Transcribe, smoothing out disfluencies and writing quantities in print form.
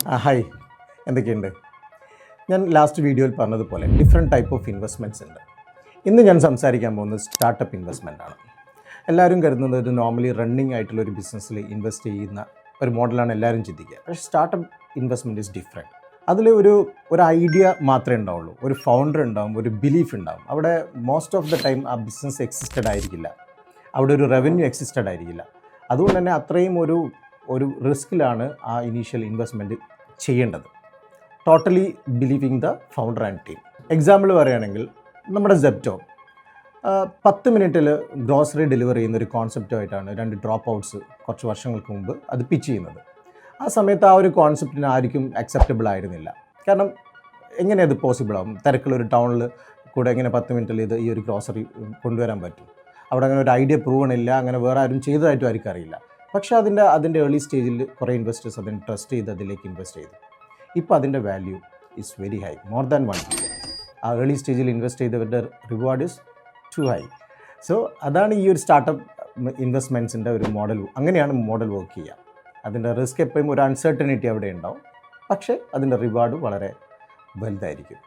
Hi, എന്തൊക്കെയുണ്ട്? ഞാൻ last വീഡിയോയിൽ പറഞ്ഞതുപോലെ ഡിഫറെൻറ്റ് ടൈപ്പ് ഓഫ് ഇൻവെസ്റ്റ്മെൻറ്റ്സ് ഉണ്ട്. ഇന്ന് ഞാൻ സംസാരിക്കാൻ പോകുന്നത് സ്റ്റാർട്ടപ്പ് ഇൻവെസ്റ്റ്മെൻ്റ് ആണ്. എല്ലാവരും കരുതുന്നത് ഒരു നോർമലി റണ്ണിങ് ആയിട്ടുള്ള ഒരു ബിസിനസ്സിൽ ഇൻവെസ്റ്റ് ചെയ്യുന്ന ഒരു മോഡലാണ് എല്ലാവരും ചിന്തിക്കുക. പക്ഷേ സ്റ്റാർട്ടപ്പ് ഇൻവെസ്റ്റ്മെൻറ്റ് ഈസ് ഡിഫറെൻറ്റ്. അതിൽ ഒരു ഐഡിയ മാത്രമേ ഉണ്ടാവുള്ളൂ, ഒരു ഫൗണ്ടർ ഉണ്ടാവും, ഒരു ബിലീഫ് ഉണ്ടാവും. അവിടെ മോസ്റ്റ് ഓഫ് ദ ടൈം ആ ബിസിനസ് എക്സിസ്റ്റഡ് ആയിരിക്കില്ല, അവിടെ ഒരു റവന്യൂ എക്സിസ്റ്റഡ് ആയിരിക്കില്ല. അതുകൊണ്ട് തന്നെ അത്രയും ഒരു റിസ്കിലാണ് ആ ഇനീഷ്യൽ ഇൻവെസ്റ്റ്മെൻറ്റ് ചെയ്യേണ്ടത്. Totally believing the founder and team. Example പറയുകയാണെങ്കിൽ നമ്മുടെ സെപ്റ്റോ 10 മിനിറ്റിൽ ഗ്രോസറി ഡെലിവറി ചെയ്യുന്ന ഒരു കോൺസെപ്റ്റുമായിട്ടാണ് 2 ഡ്രോപ്പ് ഔട്ട്സ് കുറച്ച് വർഷങ്ങൾക്ക് മുമ്പ് അത് പിച്ച് ചെയ്യുന്നത്. ആ സമയത്ത് ആ ഒരു കോൺസെപ്റ്റിന് ആർക്കും അക്സെപ്റ്റബിൾ ആയിരുന്നില്ല. കാരണം എങ്ങനെ അത് പോസിബിൾ ആവും? തിരക്കുള്ളൊരു ടൗണിൽ കൂടെ എങ്ങനെ 10 മിനിറ്റിൽ ഈ ഒരു ഗ്രോസറി കൊണ്ടുവരാൻ പറ്റും? അവിടെ അങ്ങനെ ഒരു ഐഡിയ പ്രൂവൺ ഇല്ല, അങ്ങനെ വേറെ ആരും ചെയ്തതായിട്ടും ആർക്കും അറിയില്ല. പക്ഷേ അതിൻ്റെ ഏർലി സ്റ്റേജിൽ കുറേ ഇൻവെസ്റ്റേഴ്സ് അതിന് ട്രസ്റ്റ് ചെയ്ത് അതിലേക്ക് ഇൻവെസ്റ്റ് ചെയ്തു. ഇപ്പോൾ അതിൻ്റെ value is very high, more than 1 billion. ആ ഏർലി സ്റ്റേജിൽ ഇൻവെസ്റ്റ് ചെയ്തവരുടെ reward is too high. So അതാണ് ഈ ഒരു സ്റ്റാർട്ടപ്പ് ഇൻവെസ്റ്റ്മെൻറ്റ്സിൻ്റെ ഒരു മോഡൽ. അങ്ങനെയാണ് മോഡൽ വർക്ക് ചെയ്യുക. അതിൻ്റെ റിസ്ക് എപ്പോഴും ഒരു അൺസർട്ടനിറ്റി അവിടെ ഉണ്ടാവും, പക്ഷേ അതിൻ്റെ റിവാർഡ് വളരെ വലുതായിരിക്കും.